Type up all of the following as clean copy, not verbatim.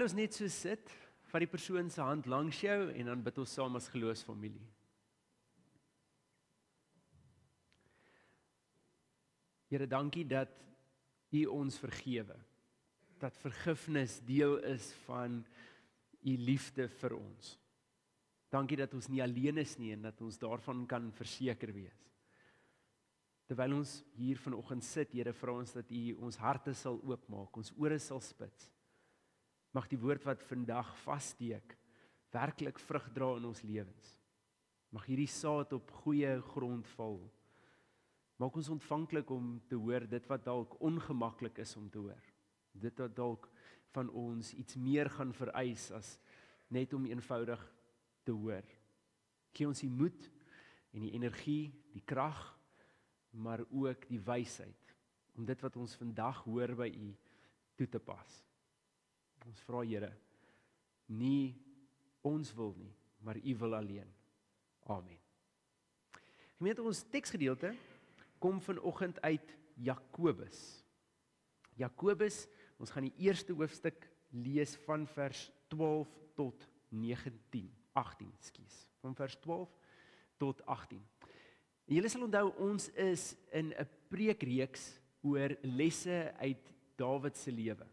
Terwyl ons net so sit, vat die persoon se hand langs jou en dan bid ons saam as geloofsfamilie. Here, dankie dat U ons vergewe. Dat vergifnis deel is van U liefde vir ons. Dankie dat ons nie alleen is nie en dat ons daarvan kan verseker wees. Terwyl ons hier vanoggend sit, Here, vra ons dat U ons harte sal oopmaak, ons ore sal spits. Mag die woord wat vandag vassteek, werklik vrug dra in ons lewens. Mag hierdie saad op goeie grond val. Maak ons ontvanklik om te hoor dit wat dalk ongemaklik is om te hoor. Dit wat dalk van ons iets meer gaan vereis as net om eenvoudig te hoor. Gee ons die moed en die energie, die krag, maar ook die wysheid om dit wat ons vandag hoor by U toe te pas. Ons vra, Here, nie ons wil nie, maar U wil alleen. Amen. Gemeente, ons teksgedeelte kom vanoggend uit Jakobus. Jakobus, ons gaan die eerste hoofstuk lees van vers 12 tot 18, van vers 12 tot 18. En julle sal onthou, ons is in 'n preekreeks oor lesse uit Dawid se lewe.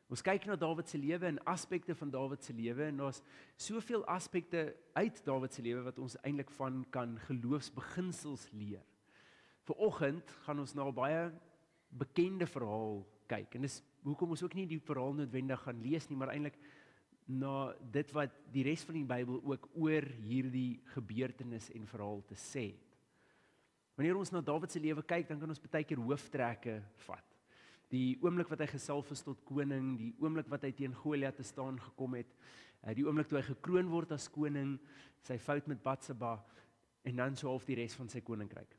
Ons kyk na Dawid se lewe en aspekte van Dawid se lewe en daar's soveel aspekte uit Dawid se lewe wat ons eintlik van kan geloofsbeginsels leer. Vanoggend gaan ons na 'n baie bekende verhaal kyk en dis hoekom ons ook nie die verhaal noodwendig gaan lees nie, maar eintlik na dit wat die res van die Bybel ook oor hierdie gebeurtenis en verhaal te sê het. Wanneer ons na Dawid se lewe kyk, dan kan ons baie keer hooftrekke vat. Die oomblik wat hy gesalf is tot koning, die oomblik wat hy teen Goliat te staan gekom het, die oomblik toe hy gekroon word as koning, sy fout met Batseba en dan so half die res van sy koninkryk.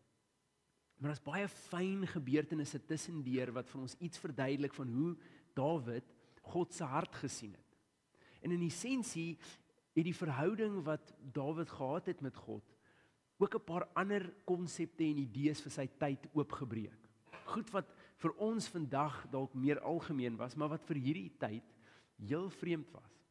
Maar daar's baie fyn gebeurtenisse tussendeur wat vir ons iets verduidelik van hoe Dawid God se hart gesien het. En in essensie het die verhouding wat Dawid gehad het met God ook 'n paar ander konsepte en idees vir sy tyd oopgebreek. Goed wat vir ons vandag dalk meer algemeen was, maar wat vir hierdie tyd heel vreemd was.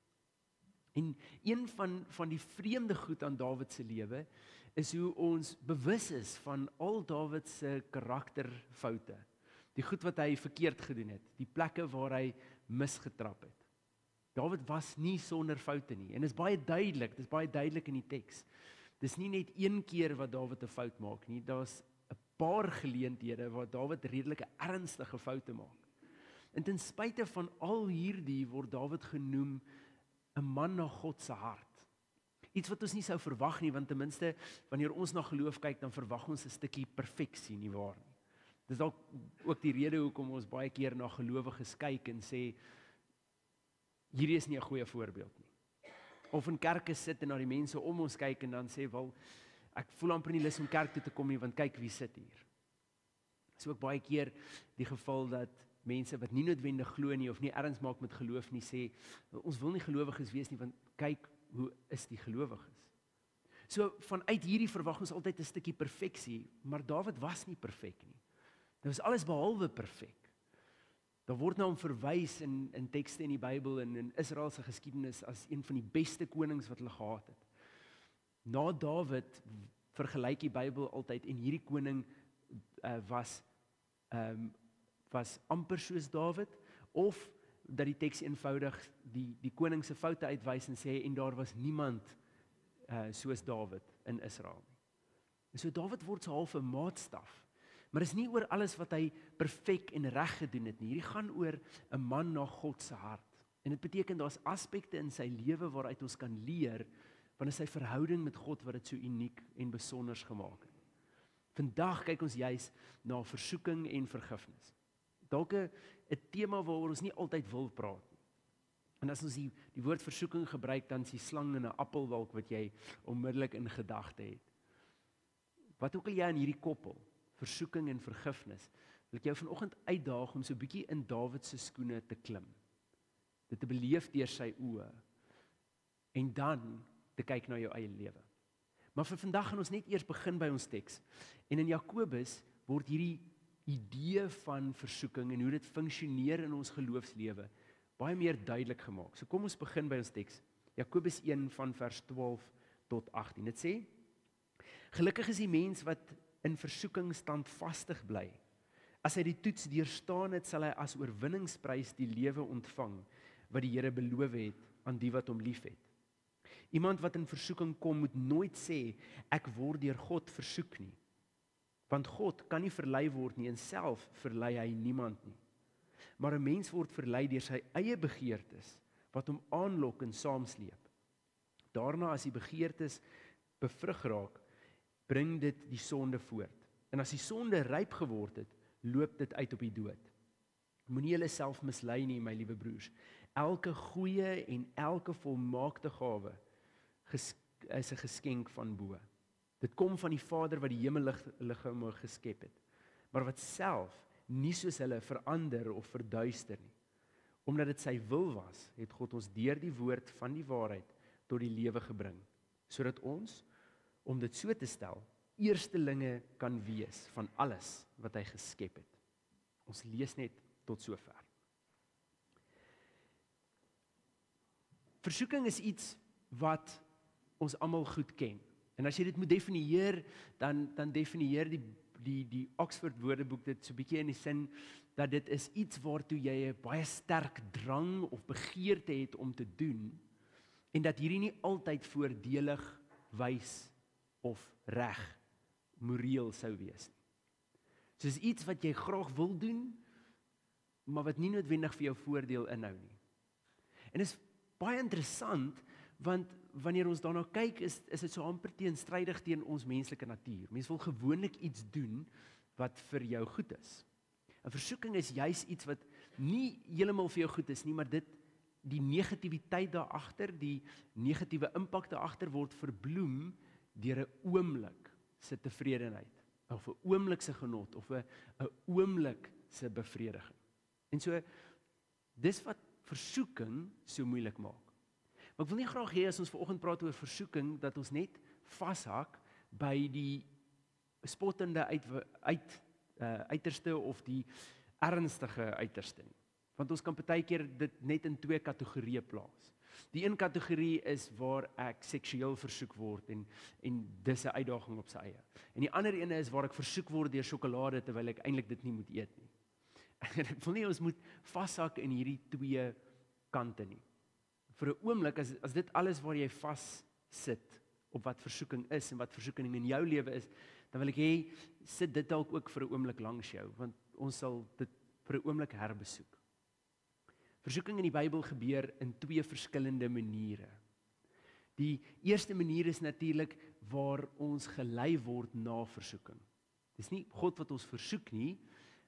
En een van die vreemde goed aan Dawid se lewe is hoe ons bewus is van al Dawid se karakterfoute. Die goed wat hy verkeerd gedoen het, die plekke waar hy misgetrap het. Dawid was nie sonder foute nie en dit is baie duidelik in die teks. Dis nie net een keer wat Dawid 'n fout maak nie, daar's 'n paar geleenthede waar Dawid redelike ernstige foute maak. En ten spyte van al hierdie word Dawid genoem 'n man na God se hart. Iets wat ons nie sou verwag nie, want ten minste wanneer ons na geloof kyk, dan verwag ons 'n stukkie perfeksie, nie waar nie. Dis dalk ook die rede hoekom ons baie keer na gelowiges kyk en sê hierdie is nie 'n goeie voorbeeld nie. Of in kerke sit en na die mense om ons kyk en dan sê, wel, ek voel amper nie lus om kerk toe te kom nie, want kyk wie sit hier. Dit is ook baie keer die geval dat mense wat nie noodwendig glo nie of nie erns maak met geloof nie sê, ons wil nie gelowiges wees nie, want kyk hoe is die gelowiges. So vanuit hierdie verwag ons altyd 'n stukkie perfeksie, maar Dawid was nie perfek nie. Dit was alles behalwe perfek. Daar word nou om verwys in tekste in die Bybel en in Israel se geskiedenis as een van die beste konings wat hulle gehad het. Na Dawid vergelyk die Bybel altyd en hierdie koning was amper soos Dawid, of dat die teks eenvoudig die koning se foute uitwys en sê en daar was niemand soos Dawid in Israel nie. En so Dawid word so half 'n maatstaf. Maar is nie oor alles wat hy perfek en reg gedoen het nie. Hierdie gaan oor 'n man na God se hart. En dit beteken daar's aspekte in sy lewe waaruit ons kan leer van sy verhouding met God wat dit so uniek en besonders gemaak het. Vandag kyk ons juis na versoeking en vergifnis. Dalk 'n tema waaroor ons nie altyd wil praat nie. En as ons die woord versoeking gebruik, dan is die slang in 'n appelwolk wat jy onmiddellik in gedagte het. Wat ook al jy aan hierdie koppel, versoeking en vergifnis, wil ek jou vanoggend uitdaag om so 'n bietjie in Dawid se skoene te klim. Dit te beleef deur sy oë en dan te kyk na jou eie lewe. Maar vir vandag gaan ons net eers begin by ons teks. En in Jakobus word hierdie idee van versoeking en hoe dit funksioneer in ons geloofslewe baie meer duidelik gemaak. So kom ons begin by ons teks. Jakobus 1 van vers 12 tot 18. Dit sê: Gelukkig is die mens wat in versoeking standvastig bly. As hy die toets deurstaan het, sal hy as oorwinningsprys die lewe ontvang wat die Here beloof het aan die wat hom liefhet. Iemand wat in versoeking kom, moet nooit sê ek word deur God versoek nie. Want God kan nie verlei word nie en self verlei hy niemand nie. Maar 'n mens word verlei deur sy eie begeertes wat hom aanlok en saamsleep. Daarna as die begeertes bevrug raak, bring dit die sonde voort. En as die sonde ryp geword het, loop dit uit op die dood. Moenie julle self mislei nie, my liewe broers. Elke goeie en elke volmaakte gawe is 'n geskenk van bo. Dit kom van die Vader wat die hemelliggame geskep het, maar wat self nie soos hulle verander of verduister nie. Omdat dit sy wil was, het God ons deur die woord van die waarheid tot die lewe gebring, sodat ons, om dit so te stel, eerstelinge kan wees van alles wat hy geskep het. Ons lees net tot sover. Versoeking is iets wat ons almal goed ken. En as jy dit moet definieer, dan definieer die Oxford Woordeboek dit so 'n bietjie in die sin dat dit is iets waartoe jy 'n baie sterk drang of begeerte het om te doen en dat hierdie nie altyd voordelig, wys of reg, moreel sou wees nie. So is iets wat jy graag wil doen, maar wat nie noodwendig vir jou voordeel inhou nie. En is baie interessant, want wanneer ons daarna kyk, is dit so amper teenstrydig teen ons menslike natuur. Mens wil gewoonlik iets doen wat vir jou goed is. 'n Versoeking is juis iets wat nie heeltemal vir jou goed is nie, maar die negativiteit daar agter, die negatiewe impak daar agter word verbloem deur 'n oomblik se tevredenheid, of 'n oomblik se genot, of 'n oomblik se bevrediging. En so, dis wat versoeking so moeilik maak. Maar ek wil nie graag hê as ons vanoggend praat oor versoeking, dat ons net vashak by die spottende uiterste of die ernstige uiterste nie. Want ons kan partykeer dit net in 2 kategorieë plaas. Die een kategorie is waar ek seksueel versoek word en dis 'n uitdaging op sy eie. En die ander ene is waar ek versoek word deur sjokolade terwyl ek eintlik dit nie moet eet nie. En ek wil nie ons moet vashak in hierdie 2 kante nie. Vir 'n oomblik, as dit alles waar jy vas sit op wat versoeking is en wat versoeking in jou lewe is, dan wil ek hê, sit dit dalk ook vir 'n oomblik langs jou, want ons sal dit vir 'n oomblik herbesoek. Versoeking in die Bybel gebeur in 2 verskillende maniere. Die eerste manier is natuurlik waar ons gelei word na versoeking. Dis nie God wat ons versoek nie,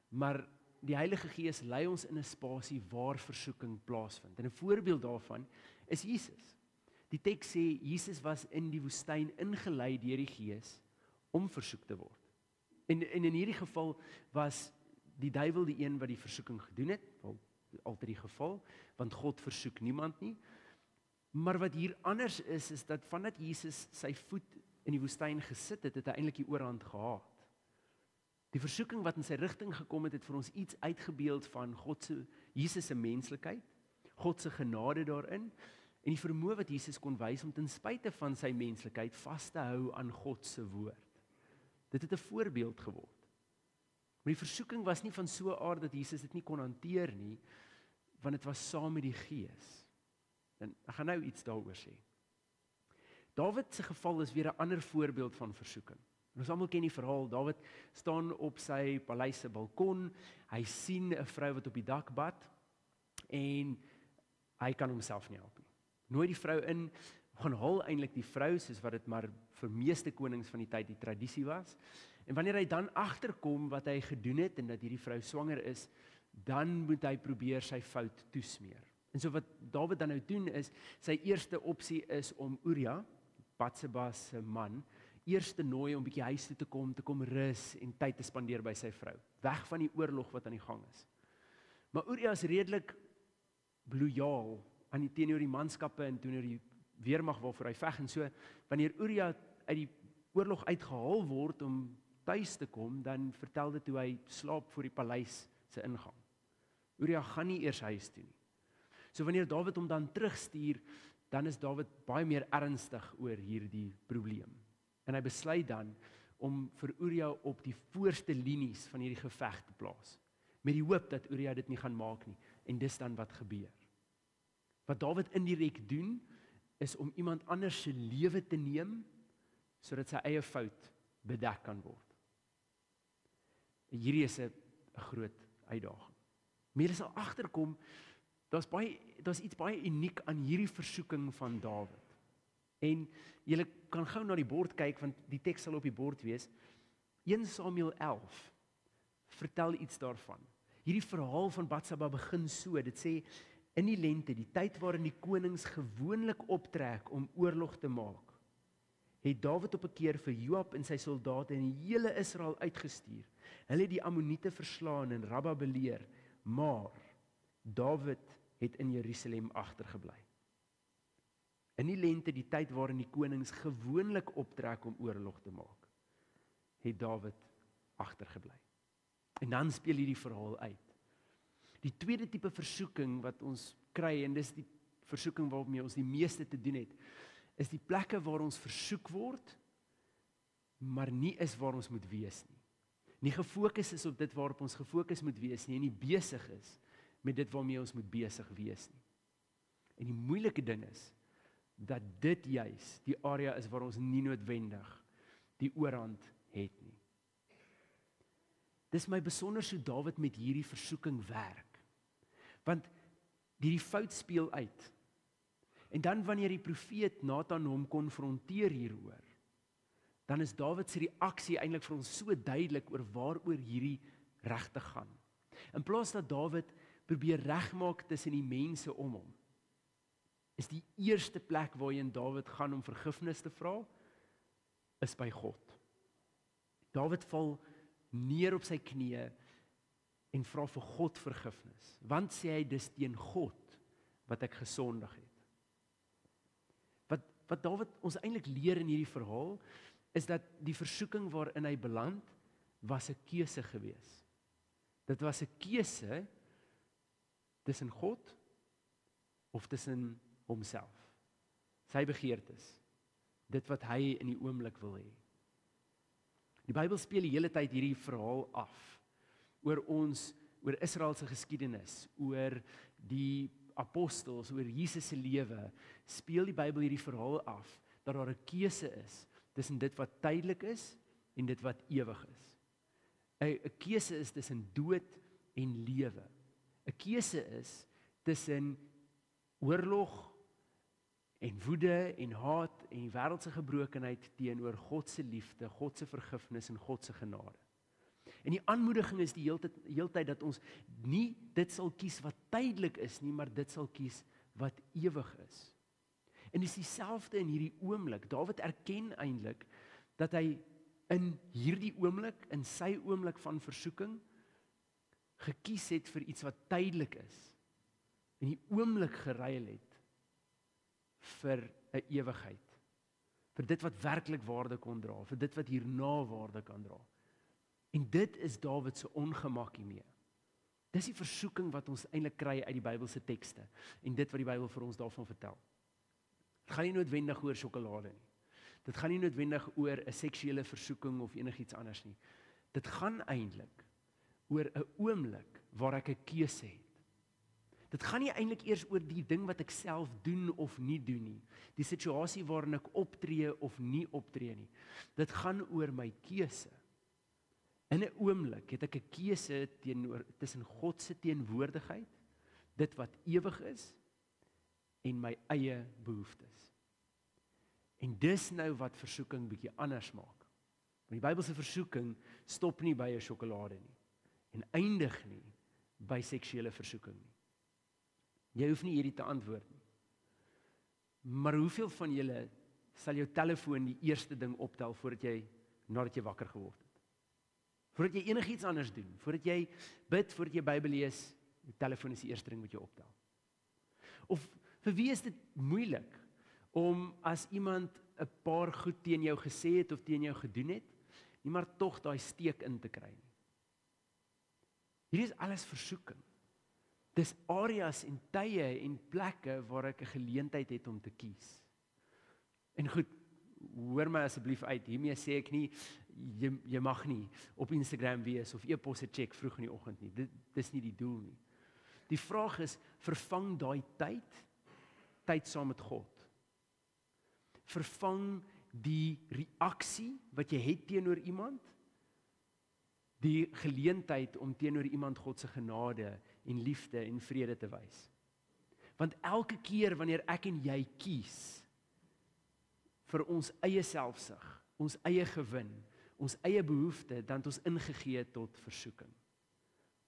maar die Heilige Gees lei ons in 'n spasie waar versoeking plaasvind. En 'n voorbeeld daarvan is Jesus. Die teks sê Jesus was in die woestyn ingelei deur die Gees om versoek te word. En in hierdie geval was die duiwel die een wat die versoeking gedoen het, altyd die geval, want God versoek niemand nie. Maar wat hier anders is dat vandat Jesus sy voet in die woestyn gesit het, het hy eintlik die oorhand gehad. Die versoeking wat in sy rigting gekom het, het vir ons iets uitgebeeld van Jesus se menslikheid, God se genade daarin, en die vermoë wat Jesus kon wys om ten spyte van sy menslikheid vas te hou aan God se woord. Dit het 'n voorbeeld geword. Maar die versoeking was nie van so 'n aard dat Jesus dit nie kon hanteer nie, want dit was saam met die Gees. En ek gaan nou iets daaroor sê. Dawid se geval is weer 'n ander voorbeeld van versoeking. Ons almal ken die verhaal. Dawid staan op sy paleis se balkon, hy sien 'n vrou wat op die dak bad en hy kan homself nie help nie. Nooi die vrou in, gaan haal eintlik die vrou, soos wat dit maar vir meeste konings van die tyd die tradisie was. En wanneer hy dan agterkom wat hy gedoen het en dat hierdie vrou swanger is, dan moet hy probeer sy fout toesmeer. En so wat Dawid dan nou doen is, sy eerste opsie is om Uria, Batseba se man, eers te nooi om bietjie huis toe te kom rus en tyd te spandeer by sy vrou, weg van die oorlog wat aan die gang is. Maar Uria is redelik lojaal aan teenoor die manskappe en teenoor die weermag waarvoor hy veg, en so, wanneer Uria uit die oorlog uitgehaal word om tuis te kom, dan vertel dit hoe hy slaap voor die paleis se ingang. Uria gaan nie eers huis toe nie. So wanneer Dawid hom dan terugstuur, dan is Dawid baie meer ernstig oor hierdie probleem. En hy besluit dan om vir Uria op die voorste linies van hierdie geveg te plaas, met die hoop dat Uria dit nie gaan maak nie. En dis dan wat gebeur. Wat Dawid indirek doen, is om iemand anders se lewe te neem, sodat sy eie fout bedek kan word. En hierdie is 'n groot uitdaging. Maar jy sal agterkom, daar's iets baie uniek aan hierdie versoeking van Dawid. En jy kan gou na die bord kyk, want die teks sal op die bord wees. 1 Samuel 11 vertel iets daarvan. Hierdie verhaal van Batseba begin so, dit sê, in die lente, die tyd waarin die konings gewoonlik optrek om oorlog te maak, het Dawid op 'n keer vir Joab en sy soldate en die hele Israel uitgestuur. Hulle het die Ammoniete verslaan en Rabba beleer, maar Dawid het in Jerusalem agtergebly. In die lente, die tyd waarin die konings gewoonlik optrek om oorlog te maak, het Dawid agtergebly. En dan speel hierdie verhaal uit. Die tweede tipe versoeking wat ons kry, en dis die versoeking waarmee ons die meeste te doen het, is die plekke waar ons versoek word, maar nie is waar ons moet wees nie. Nie gefokus is op dit waarop ons gefokus moet wees nie, en nie besig is met dit waarmee ons moet besig wees nie. En die moeilike ding is, dat dit juis die area is waar ons nie noodwendig die oorhand het nie. Dis my besonder so Dawid met hierdie versoeking werk. Want die fout speel uit. En dan wanneer die profeet Nathan hom konfronteer hieroor, dan is Dawid se reaksie eintlik vir ons so duidelik oor waaroor hierdie regtig gaan. In plaas dat Dawid probeer regmaak tussen die mense om hom, is die eerste plek waarheen Dawid gaan om vergifnis te vra, is by God. Dawid val neer op sy knieë en vra vir God vergifnis, want sê hy, dis teen God wat ek gesondig het. Wat Dawid ons eintlik leer in hierdie verhaal, is dat die versoeking waarin hy beland, was 'n keuse gewees. Dit was 'n keuse tussen God of tussen homself. Sy begeertes, dit wat hy in die oomblik wil hê. Die Bybel speel die hele tyd hierdie verhaal af, oor Israel se geskiedenis, oor die apostels, oor Jesus se lewe, speel die Bybel hierdie verhaal af, dat daar 'n keuse is, tussen dit wat tydelik is, en dit wat ewig is. 'n Keuse is tussen dood en lewe. 'n Keuse is tussen oorlog, en woede, en haat, en die wêreldse gebrokenheid teenoor God se liefde, God se vergifnis en God se genade. En die aanmoediging is die heeltyd dat ons nie dit sal kies wat tydelik is nie, maar dit sal kies wat ewig is. En dis dieselfde in hierdie oomblik. Dawid erken eintlik dat hy in hierdie oomblik, in sy oomblik van versoeking, gekies het vir iets wat tydelik is, en die oomblik geruil het vir 'n ewigheid, vir dit wat werklik waarde kon dra, vir dit wat hierna waarde kan dra. En dit is Dawid se ongemak hiermee. Dis die versoeking wat ons eintlik kry uit die Bybelse tekste, en dit wat die Bybel vir ons daarvan vertel. Dit gaan nie noodwendig oor sjokolade nie. Dit gaan nie noodwendig oor 'n seksuele versoeking of enigiets anders nie. Dit gaan eintlik oor 'n oomblik waar ek 'n keuse het. Dit gaan nie eintlik eers oor die ding wat ek self doen of nie doen nie. Die situasie waarin ek optree of nie optree nie. Dit gaan oor my keuse. In 'n oomblik het ek 'n keuse tussen God se teenwoordigheid, dit wat ewig is, en my eie behoeftes. En dis nou wat versoeking bietjie anders maak. Want die Bybelse versoeking stop nie by 'n sjokolade nie, en eindig nie by seksuele versoeking nie. Jy hoef nie hierdie te antwoord nie. Maar hoeveel van julle sal jou telefoon die eerste ding optel nadat jy wakker geword het? Voordat jy enigiets anders doen, voordat jy bid, voordat jy Bybel lees, die telefoon is die eerste ding wat jy optel. Of vir wie is dit moeilik om as iemand 'n paar goed teen jou gesê het of teen jou gedoen het, nie maar tog daai steek in te kry nie? Hierdie is alles versoeking. Dis areas en tye en plekke waar ek 'n geleentheid het om te kies. En goed, hoor my asseblief uit, hiermee sê ek nie, jy mag nie op Instagram wees of e-posse check vroeg in die oggend nie. Dis nie die doel nie. Die vraag is, vervang daai tyd saam met God. Vervang die reaksie wat jy het teenoor iemand, die geleentheid om teenoor iemand God se genade en liefde en vrede te wys. Want elke keer wanneer ek en jy kies vir ons eie selfsug, ons eie gewin, ons eie behoefte, dan het ons ingegee tot versoeking.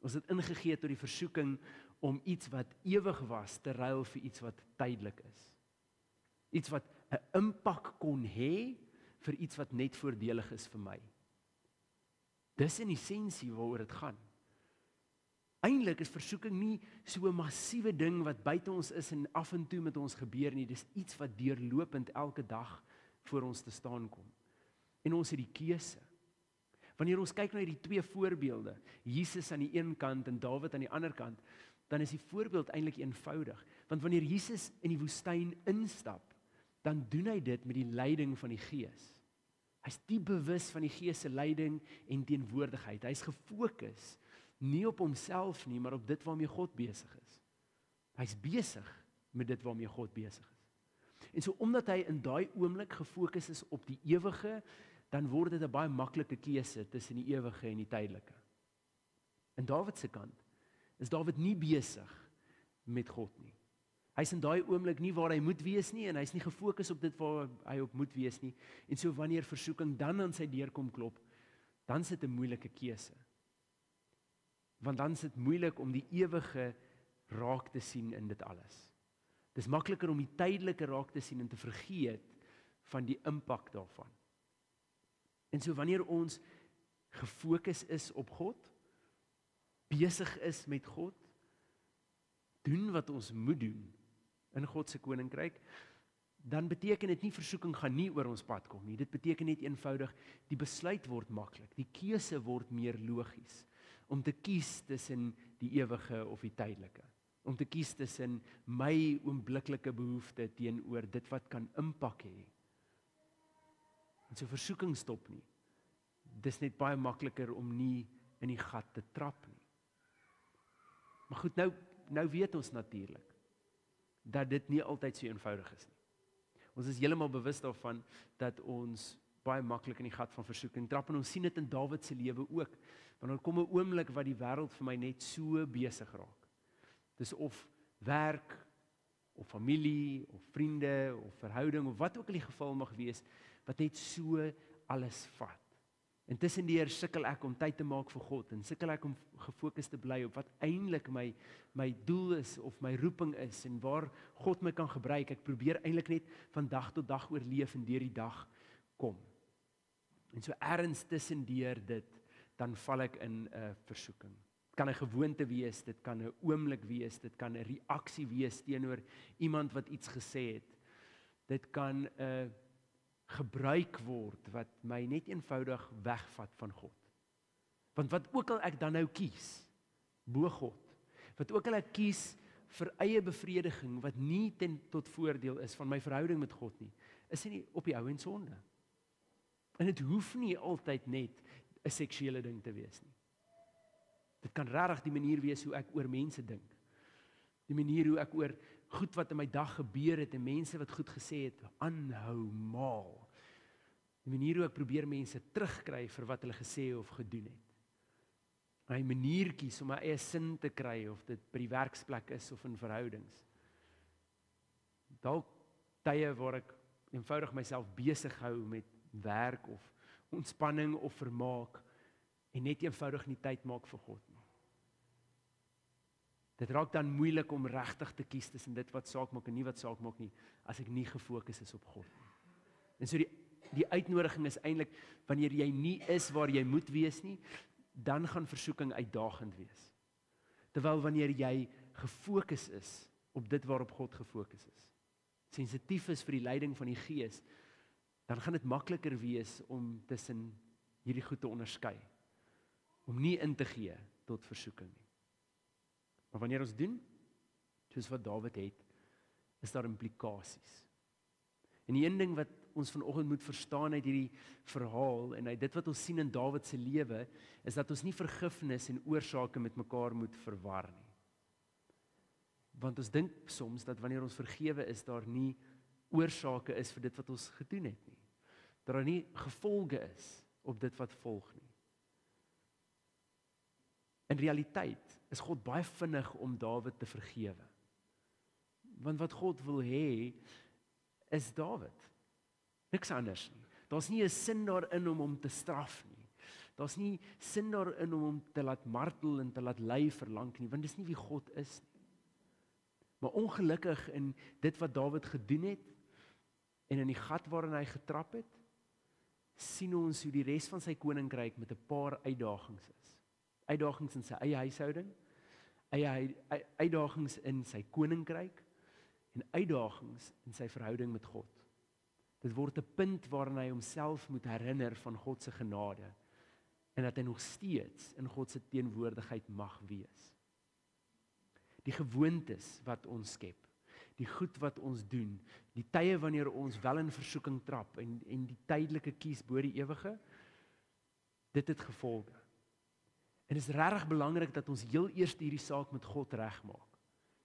Ons het ingegee tot die versoeking om iets wat ewig was te ruil vir iets wat tydelik is. Iets wat 'n impak kon hê vir iets wat net voordelig is vir my. Dis in essensie waaroor dit gaan. Eintlik is versoeking nie so 'n massiewe ding wat buite ons is en af en toe met ons gebeur nie. Dis iets wat deurlopend elke dag voor ons te staan kom. En ons het die keuse. Wanneer ons kyk na hierdie twee voorbeelde, Jesus aan die een kant en Dawid aan die ander kant, dan is die voorbeeld eintlik eenvoudig. Want wanneer Jesus in die woestyn instap, dan doen hy dit met die leiding van die Gees. Hy's diep bewus van die Gees se leiding en teenwoordigheid. Hy's gefokus nie op homself nie, maar op dit waarmee God besig is. Hy's besig met dit waarmee God besig is. En so omdat hy in daai oomblik gefokus is op die ewige, dan word dit 'n baie maklike keuse tussen die ewige en die tydelike. In Dawid se kant is Dawid nie besig met God nie. Hy's in daai oomblik nie waar hy moet wees nie en hy's nie gefokus op dit waar hy op moet wees nie. En so wanneer versoeking dan aan sy deur kom klop, dan is dit 'n moeilike keuse. Want dan is dit moeilik om die ewige raak te sien in dit alles. Dis makliker om die tydelike raak te sien en te vergeet van die impak daarvan. En so wanneer ons gefokus is op God, besig is met God, doen wat ons moet doen in God se koninkryk, dan beteken dit nie versoeking gaan nie oor ons pad kom nie. Dit beteken net eenvoudig die besluit word maklik, die keuse word meer logies om te kies tussen die ewige of die tydelike. Om te kies tussen my oombliklike behoefte teenoor dit wat kan impak hê. En so versoeking stop nie. Dis net baie makliker om nie in die gat te trap nie. Maar goed, nou weet ons natuurlik dat dit nie altyd so eenvoudig is nie. Ons is heeltemal bewus daarvan dat ons baie maklik in die gat van versoeking trap en ons sien dit in Dawid se lewe ook. Want dan kom 'n oomblik wat die wêreld vir my net so besig raak. Dis of werk, of familie, of vriende, of verhouding, of wat ook al die geval mag wees, wat net so alles vat. En tussendeur sukkel ek om tyd te maak vir God, en sukkel ek om gefokus te bly op wat eintlik my doel is, of my roeping is, en waar God my kan gebruik. Ek probeer eintlik net van dag tot dag oorleef en deur die dag kom. En so ergens tussendeur dit, dan val ek in 'n versoeking. Dit kan 'n gewoonte wees, dit kan 'n oomblik wees, dit kan 'n reaksie wees teenoor iemand wat iets gesê het. Dit kan 'n gebruik word wat my net eenvoudig wegvat van God. Want wat ook al ek dan nou kies, bo God, wat ook al ek kies vir eie bevrediging, wat nie tot voordeel is van my verhouding met God nie, is nie op die ou en sonde. En dit hoef nie altyd net 'n seksuele ding te wees nie. Dit kan regtig die manier wees hoe ek oor mense dink. Die manier hoe ek oor goed wat in my dag gebeur het en mense wat goed gesê het, aanhou maal. Die manier hoe ek probeer mense terugkry vir wat hulle gesê of gedoen het. My manier kies om my eie sin te kry, of dit by die werksplek is of in verhoudings. Dalk tye waar ek eenvoudig myself besig hou met werk of ontspanning of vermaak en net eenvoudig nie tyd maak vir God nie. Dit raak dan moeilik om regtig te kies tussen dit wat saak maak en nie wat saak maak nie, as ek nie gefokus is op God nie. En so die uitnodiging is eintlik, wanneer jy nie is waar jy moet wees nie, dan gaan versoeking uitdagend wees. Terwyl wanneer jy gefokus is op dit waarop God gefokus is, sensitief is vir die leiding van die Gees, dan gaan dit makliker wees om tussen hierdie goed te onderskei, om nie in te gee tot versoeking nie. Maar wanneer ons doen, soos wat Dawid het, is daar implikasies. En die een ding wat ons vanoggend moet verstaan uit hierdie verhaal, en uit dit wat ons sien in Dawid se lewe, is dat ons nie vergifnis en oorsake met mekaar moet verwar nie. Want ons dink soms dat wanneer ons vergewe is, daar nie oorsake is vir dit wat ons gedoen het nie. Dat daar nie gevolge is op dit wat volg nie. In realiteit is God baie vinnig om Dawid te vergewe. Want wat God wil hê, is Dawid. Niks anders nie. Daar's nie 'n sin daarin om hom te straf nie. Daar's nie sin daarin om hom te laat martel en te laat ly verlang nie, want dis nie wie God is nie. Maar ongelukkig in dit wat Dawid gedoen het, en in die gat waarin hy getrap het, sien ons hoe die res van sy koninkryk met 'n paar uitdagings is. Uitdagings in sy eie huishouding, uitdagings in sy koninkryk, en uitdagings in sy verhouding met God. Dit word 'n punt waarin hy homself moet herinner van God se genade, en dat hy nog steeds in God se teenwoordigheid mag wees. Die gewoontes wat ons skep, die goed wat ons doen, die tye wanneer ons wel in versoeking trap, en die tydelike kies bo die ewige, dit het gevolge. En dit is regtig belangrik dat ons heel eers hierdie saak met God regmaak.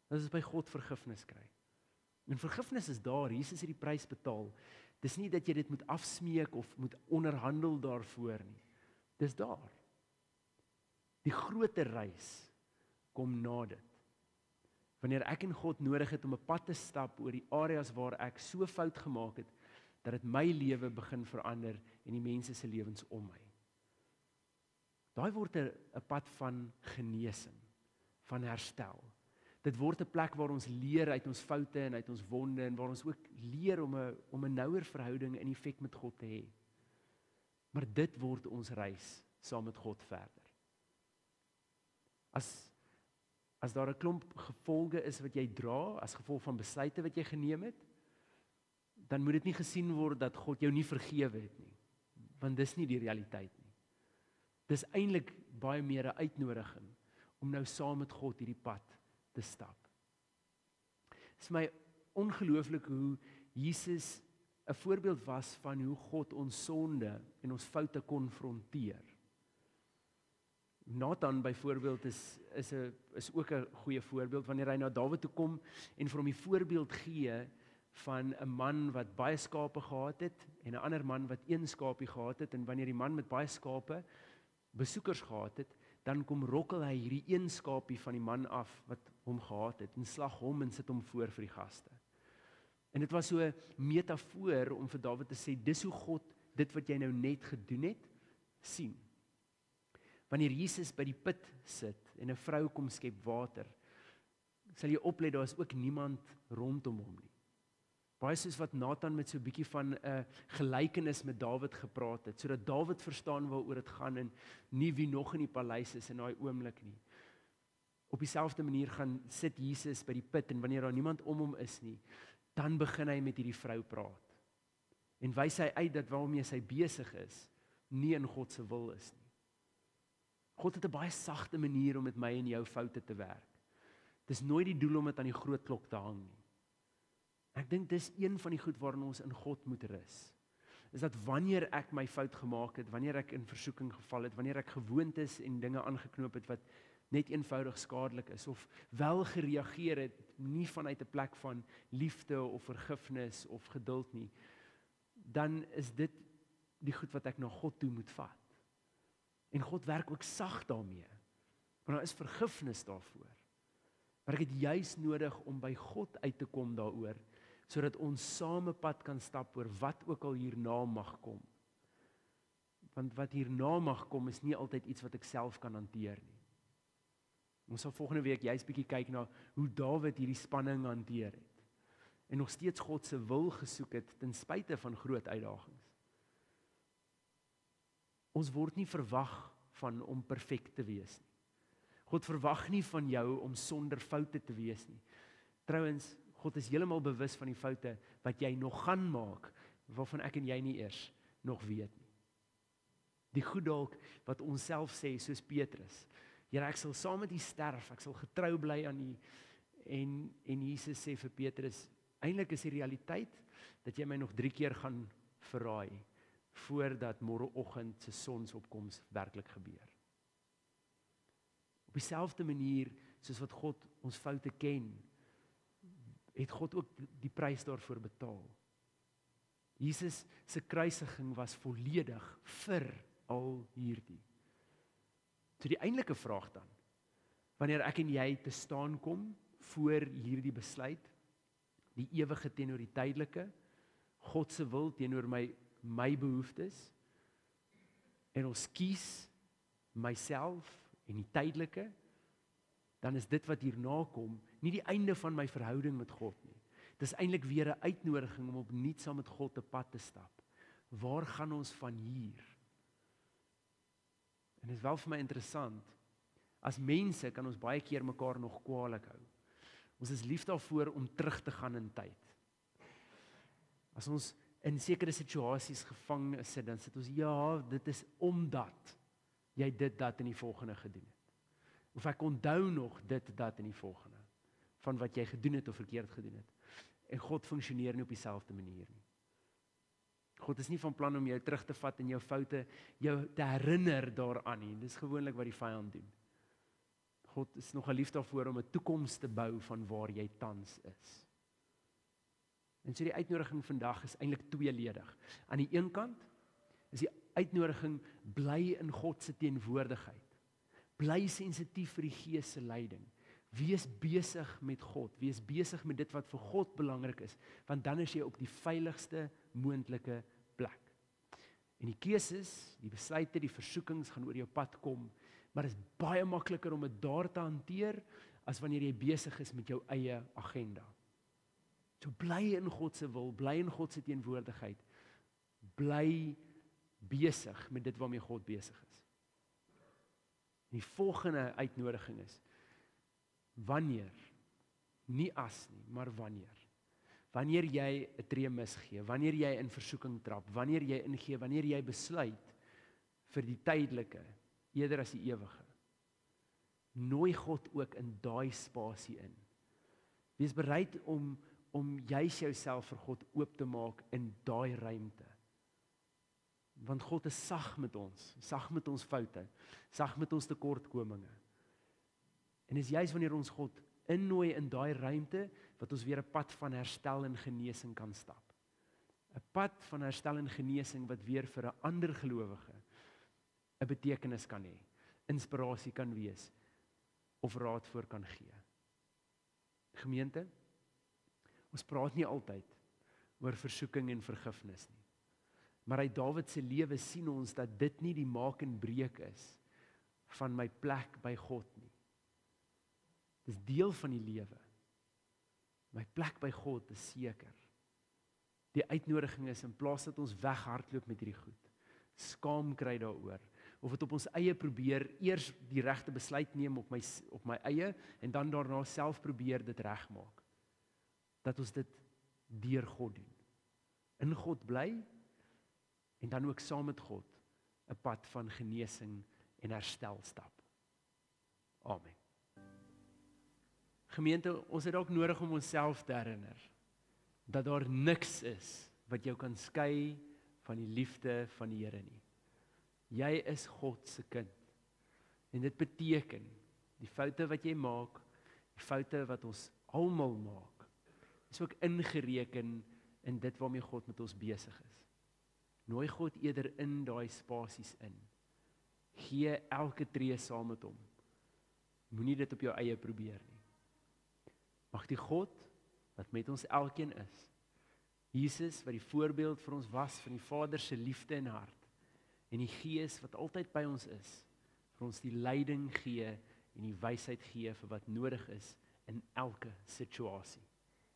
Dat ons by God vergifnis kry. En vergifnis is daar, Jesus het die prys betaal. Dis nie dat jy dit moet afsmeek of moet onderhandel daarvoor nie. Dis daar. Die groter reis kom na dit. Wanneer ek en God nodig het om 'n pad te stap oor die areas waar ek so fout gemaak het, dat dit my lewe begin verander en die mense se lewens om my. Daai word 'n pad van genesing, van herstel. Dit word 'n plek waar ons leer uit ons foute en uit ons wonde, en waar ons ook leer om 'n nouer verhouding in effek met God te hê. Maar dit word ons reis saam met God verder. As daar 'n klomp gevolge is wat jy dra, as gevolg van besluite wat jy geneem het, dan moet dit nie gesien word dat God jou nie vergewe het nie. Want dis nie die realiteit nie. Dis eintlik baie meer 'n uitnodiging om nou saam met God hierdie pad te stap. Dit is my ongelooflik hoe Jesus 'n voorbeeld was van hoe God ons sonde en ons foute konfronteer. Nathan byvoorbeeld is ook 'n goeie voorbeeld wanneer hy na Dawid toe kom en vir hom die voorbeeld gee van 'n man wat baie skape gehad het en 'n ander man wat een skaapie gehad het, en wanneer die man met baie skape besoekers gehad het, dan kom rokkel hy hierdie een skaapie van die man af wat hom gehaat het en slag hom en sit hom voor vir die gaste. En dit was so 'n metafoor om vir Dawid te sê, dis hoe God dit wat jy nou net gedoen het, sien. Wanneer Jesus by die put sit en 'n vrou kom skep water, sal jy oplet, daar is ook niemand rondom hom nie. Baie soos wat Nathan met so 'n bietjie van 'n gelykenis met Dawid gepraat het, sodat Dawid verstaan waaroor dit gaan en nie wie nog in die paleis is in daai oomblik nie. Op dieselfde manier gaan sit Jesus by die put, en wanneer daar niemand om hom is nie, dan begin hy met hierdie vrou praat. En wys hy uit dat waarmee hy besig is, nie in God se wil is nie. God het 'n baie sagte manier om met my en jou foute te werk. Dis nooit die doel om dit aan die groot klok te hang nie. Ek dink dis een van die goed waarin ons in God moet rus. Is dat wanneer ek my fout gemaak het, wanneer ek in versoeking geval het, wanneer ek gewoontes en dinge aangeknoop het wat net eenvoudig skadelik is, of wel gereageer het, nie vanuit 'n plek van liefde of vergifnis of geduld nie, dan is dit die goed wat ek na God toe moet vat. En God werk ook sag daarmee, want daar is vergifnis daarvoor. Maar ek het juis nodig om by God uit te kom daaroor, sodat ons saam 'n pad kan stap oor wat ook al hierna mag kom. Want wat hierna mag kom is nie altyd iets wat ek self kan hanteer nie. Ons sal volgende week juist bietjie kyk na hoe Dawid hierdie spanning hanteer het. En nog steeds God se wil gesoek het ten spyte van groot uitdagings. Ons word nie verwag van om perfek te wees nie. God verwag nie van jou om sonder foute te wees nie. Trouwens, God is heeltemal bewus van die foute wat jy nog gaan maak, waarvan ek en jy nie eers nog weet nie. Die goed dalk wat ons self sê, soos Petrus, Here, ek sal saam met U sterf, ek sal getrou bly aan U. En Jesus sê vir Petrus, eintlik is die realiteit dat jy my nog 3 keer gaan verraai voordat môreoggend se sonsopkoms werklik gebeur. Op dieselfde manier soos wat God ons foute ken, het God ook die prys daarvoor betaal. Jesus se kruisiging was volledig vir al hierdie. So die eintlike vraag dan, wanneer ek en jy te staan kom voor hierdie besluit, die ewige teenoor die tydelike, God se wil teenoor my behoeftes, en ons kies myself en die tydelike, dan is dit wat hierna kom, nie die einde van my verhouding met God nie. Dis eintlik weer 'n uitnodiging om opnuut saam met God 'n pad te stap. Waar gaan ons van hier? En dit is wel vir my interessant. As mense kan ons baie keer mekaar nog kwaadlik hou. Ons is lief daarvoor om terug te gaan in tyd. As ons in sekere situasies gevang is, dan sit ons, ja, dit is omdat jy dit, dat in die volgende gedoen het. Of ek onthou nog dit, dat in die volgende, van wat jy gedoen het of verkeerd gedoen het. En God funksioneer nie op dieselfde manier nie. God is nie van plan om jou terug te vat in jou foute, jou te herinner daaraan nie. Dis gewoonlik wat die vyand doen. God is nogal lief daarvoor om 'n toekoms te bou van waar jy tans is. En so die uitnodiging vandag is eintlik tweeledig. Aan die een kant is die uitnodiging, bly in God se teenwoordigheid. Bly sensitief vir die Gees se leiding. Wees besig met God, wees besig met dit wat vir God belangrik is, want dan is jy op die veiligste moontlike plek. En die keuses, die besluite, die versoekings gaan oor jou pad kom, maar dit is baie makliker om dit daar te hanteer, as wanneer jy besig is met jou eie agenda. So bly in God se wil, bly in God se teenwoordigheid, bly besig met dit waarmee God besig is. Die volgende uitnodiging is, wanneer, nie as nie, maar wanneer jy 'n tree misgee, wanneer jy in versoeking trap, wanneer jy ingee, wanneer jy besluit vir die tydelike, eerder as die ewige, nooi God ook in daai spasie in. Wees bereid om juis jouself vir God oop te maak in daai ruimte. Want God is sag met ons foute, sag met ons tekortkominge. En is juis wanneer ons God innooi in daai ruimte, wat ons weer 'n pad van herstel en genesing kan stap. 'n Pad van herstel en genesing wat weer vir 'n ander gelowige 'n betekenis kan hê, inspirasie kan wees, of raad voor kan gee. Gemeente, ons praat nie altyd oor versoeking en vergifnis nie. Maar uit Dawid se lewe sien ons dat dit nie die maak en breek is van my plek by God nie. Dis deel van die lewe. My plek by God is seker. Die uitnodiging is, in plaas dat ons weghardloop met hierdie goed, skaam kry daaroor, of het op ons eie probeer, eers die regte besluit neem op my eie, en dan daarna self probeer dit regmaak. Dat ons dit deur God doen. In God bly, en dan ook saam met God 'n pad van genesing en herstel stap. Amen. Gemeente, ons het ook nodig om onsself te herinner dat daar niks is wat jou kan skei van die liefde van die Here nie. Jy is God se kind. En dit beteken, die foute wat jy maak, die foute wat ons almal maak, is ook ingereken in dit waarmee God met ons besig is. Nooi God eerder in daai spasies in. Gee elke tree saam met hom. Moenie dit op jou eie probeer nie. Mag die God wat met ons elkeen is, Jesus wat die voorbeeld vir ons was van die Vader se liefde en hart, en die Gees wat altyd by ons is, vir ons die leiding gee en die wysheid gee vir wat nodig is in elke situasie.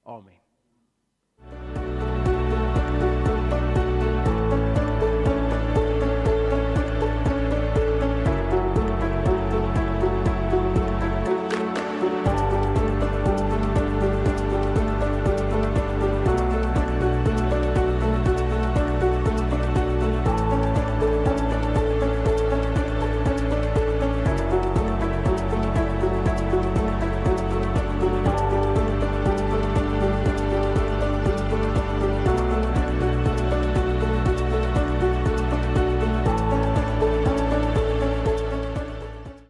Amen.